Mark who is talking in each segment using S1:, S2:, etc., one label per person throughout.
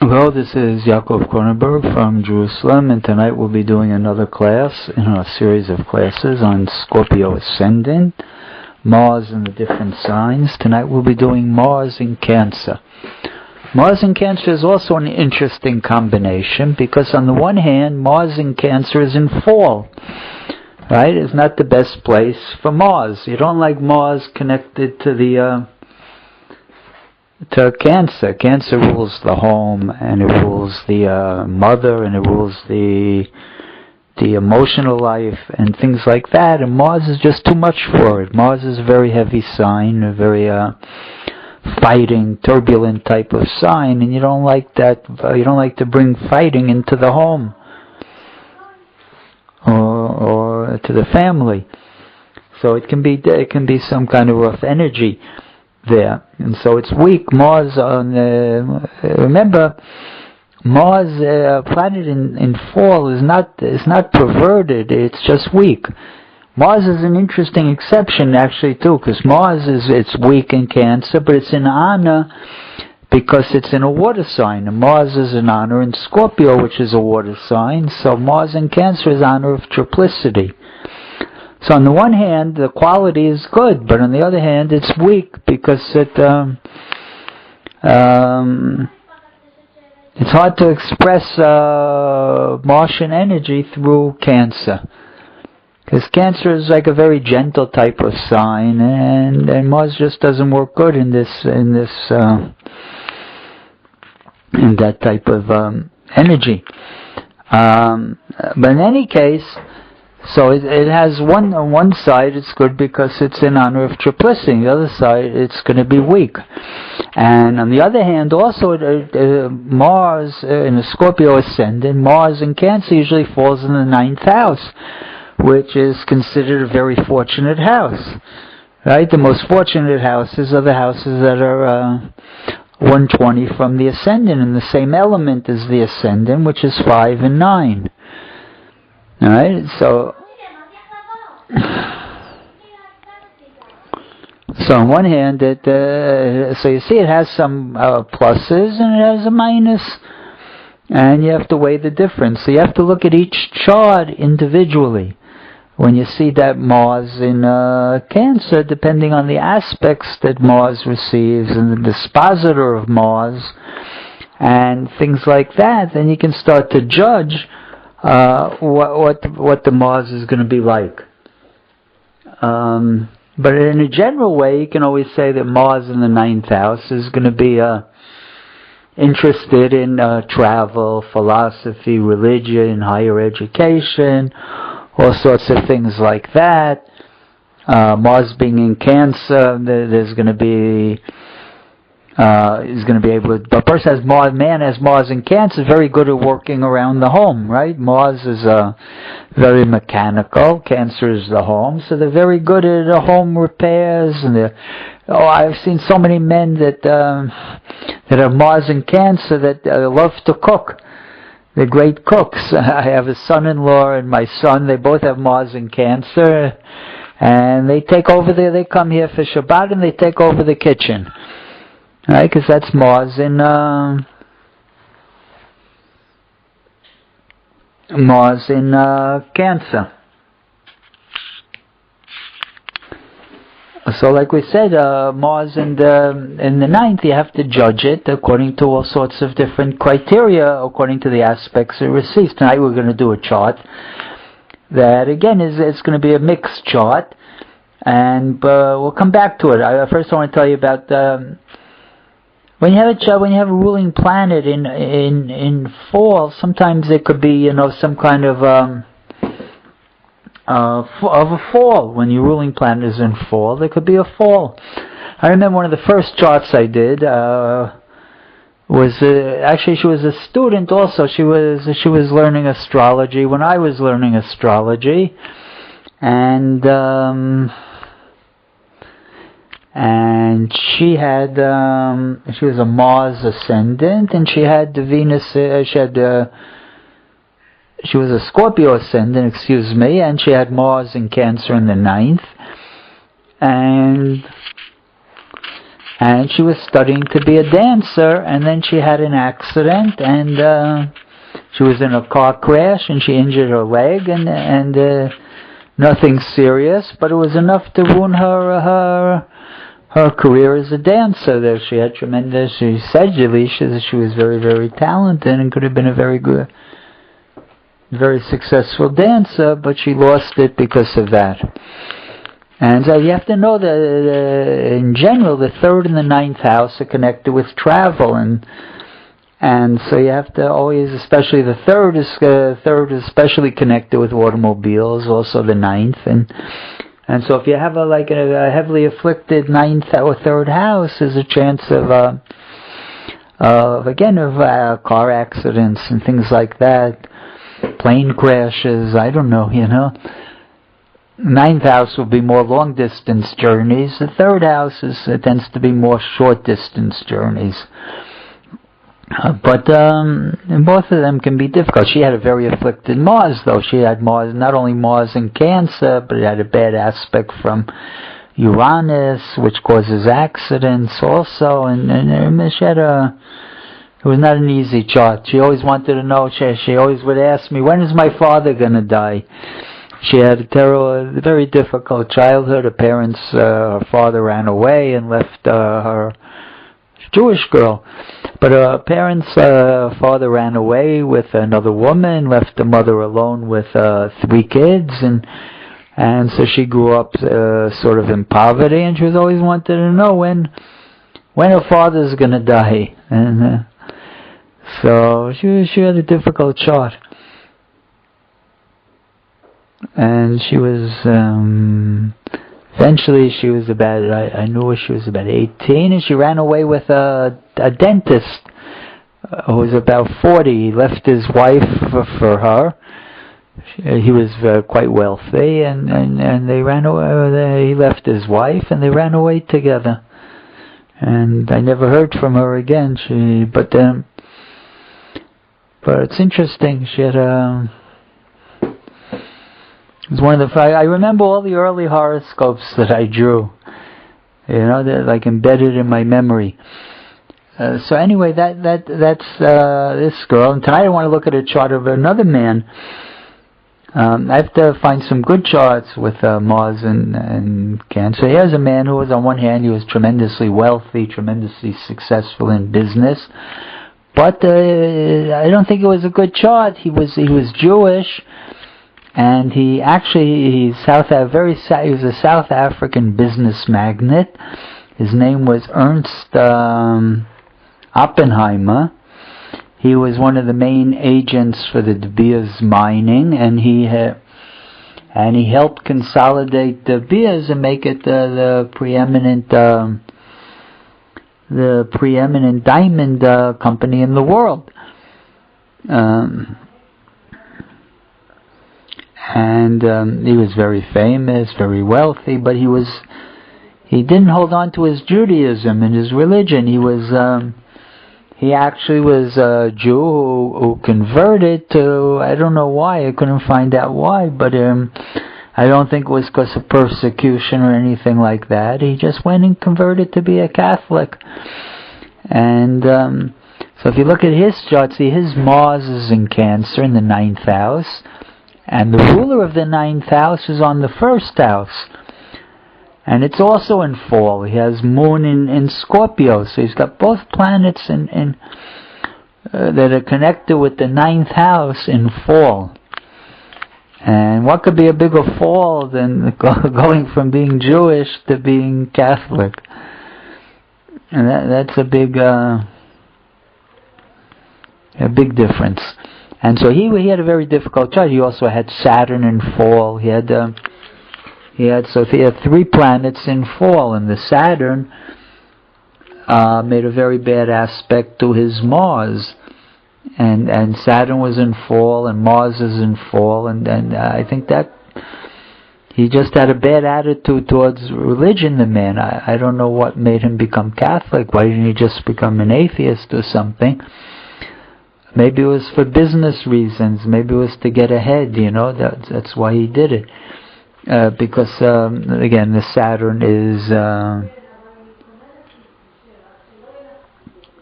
S1: Hello, this is Yaakov Kronenberg from Jerusalem, and tonight we'll be doing another class in our series of classes on Scorpio ascendant, Mars and the different signs. Tonight we'll be doing Mars in Cancer. Mars in Cancer is also an interesting combination because on the one hand, Mars in Cancer is in fall. Right? It's not the best place for Mars. You don't like Mars connected to Cancer. Cancer rules the home, and it rules the mother, and it rules the emotional life, and things like that. And Mars is just too much for it. Mars is a very heavy sign, a very fighting, turbulent type of sign, and you don't like that. You don't like to bring fighting into the home or to the family. So it can be some kind of rough energy there, and so it's weak. Mars remember, Mars, planet in fall is not perverted. It's just weak. Mars is an interesting exception actually too, because Mars it's weak in Cancer, but it's in honor because it's in a water sign. And Mars is in honor in Scorpio, which is a water sign. So Mars in Cancer is honor of triplicity. So on the one hand, the quality is good, but on the other hand, it's weak because it's hard to express Martian energy through Cancer, because Cancer is like a very gentle type of sign, and Mars just doesn't work good in that type of energy. But in any case. So it has on one side it's good because it's in honor of triplicity. The other side it's going to be weak. And on the other hand, also Mars in a Scorpio ascendant, Mars in Cancer usually falls in the 9th house, which is considered a very fortunate house. Right? The most fortunate houses are the houses that are 120 from the ascendant, in the same element as the ascendant, which is 5 and 9. Alright, so on one hand, so you see it has some pluses and it has a minus, and you have to weigh the difference. So you have to look at each chart individually. When you see that Mars in Cancer, depending on the aspects that Mars receives and the dispositor of Mars and things like that, then you can start to judge what the Mars is going to be like. But in a general way, you can always say that Mars in the 9th house is going to be interested in travel, philosophy, religion, higher education, all sorts of things like that. Mars being in Cancer, there's going to be is going to be able to. A person has Mars. Man has Mars in Cancer is very good at working around the home, right? Mars is very mechanical. Cancer is the home, so they're very good at home repairs. And I've seen so many men that have Mars in Cancer that love to cook. They're great cooks. I have a son-in-law and my son. They both have Mars in Cancer, and they take over there. They come here for Shabbat and they take over the kitchen. Right, because that's Mars in Cancer. So, like we said, Mars in the 9th, you have to judge it according to all sorts of different criteria, according to the aspects it receives. Tonight we're going to do a chart that, again, it's going to be a mixed chart, and we'll come back to it. First, I want to tell you about. When you have a ruling planet in fall, sometimes there could be some kind of a fall. When your ruling planet is in fall, there could be a fall. I remember one of the first charts I did was actually she was a student also. She was learning astrology when I was learning astrology, and she had she was a Mars ascendant, and she had the Venus. She was a Scorpio ascendant, and she had Mars in Cancer in the 9th, and and she was studying to be a dancer, and then she had an accident, and she was in a car crash, and she injured her leg, and nothing serious, but it was enough to ruin her career as a dancer. There, she had tremendous. She said she was very, very talented and could have been a very good, very successful dancer, but she lost it because of that. And so you have to know that in general, the 3rd and the 9th house are connected with travel, and so you have to always, especially the 3rd is especially connected with automobiles, also the 9th, and so if you have a heavily afflicted 9th or 3rd house, there's a chance of car accidents and things like that, plane crashes. I don't know, 9th house will be more long distance journeys. The 3rd house tends to be more short distance journeys. But both of them can be difficult. She had a very afflicted Mars, though. She had Mars, not only Mars in Cancer, but it had a bad aspect from Uranus, which causes accidents also. And she had it was not an easy chart. She always wanted to know. She always would ask me, when is my father going to die? She had a very difficult childhood. Her father ran away and left her Jewish girl. But her father ran away with another woman, left the mother alone with 3 kids, and so she grew up sort of in poverty, and she was always wanted to know when her father's going to die. And so she had a difficult chart. And she was eventually she was about, I knew she was about 18, and she ran away with a dentist who was about 40. He left his wife for her. He was quite wealthy, and they ran away. He left his wife, and they ran away together. And I never heard from her again. But it's interesting. She had it was one of the. I remember all the early horoscopes that I drew. They're like embedded in my memory. So anyway, that's this girl. And tonight I want to look at a chart of another man. I have to find some good charts with Mars and Cancer. Here's a man who was, on one hand, he was tremendously wealthy, tremendously successful in business, but I don't think it was a good chart. He was Jewish. And he was a South African business magnate. His name was Ernst Oppenheimer. He was one of the main agents for the De Beers mining, and he helped consolidate De Beers and make it the preeminent diamond company in the world. And he was very famous, very wealthy, but he didn't hold on to his Judaism and his religion. He actually was a Jew who converted to, I don't know why, I couldn't find out why, but I don't think it was because of persecution or anything like that. He just went and converted to be a Catholic. And so if you look at his chart, see his Mars is in Cancer in the 9th house. And the ruler of the 9th house is on the 1st house. And it's also in fall. He has moon in Scorpio. So he's got both planets that are connected with the 9th house in fall. And what could be a bigger fall than going from being Jewish to being Catholic? And that's a big difference. And so he had a very difficult chart. He also had Saturn in fall. He had 3 planets in fall, and the Saturn made a very bad aspect to his Mars. And Saturn was in fall, and Mars is in fall, and I think that he just had a bad attitude towards religion, the man. I don't know what made him become Catholic. Why didn't he just become an atheist or something? Maybe it was for business reasons. Maybe it was to get ahead, That's why he did it. Because, again, the Saturn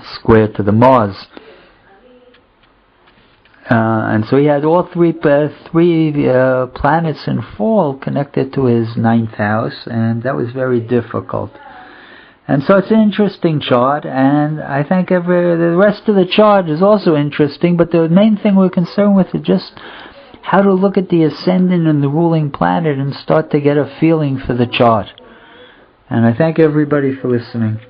S1: square to the Mars. And so he had all three planets in fall connected to his ninth house, and that was very difficult. And so it's an interesting chart, and I think the rest of the chart is also interesting, but the main thing we're concerned with is just how to look at the ascendant and the ruling planet and start to get a feeling for the chart. And I thank everybody for listening.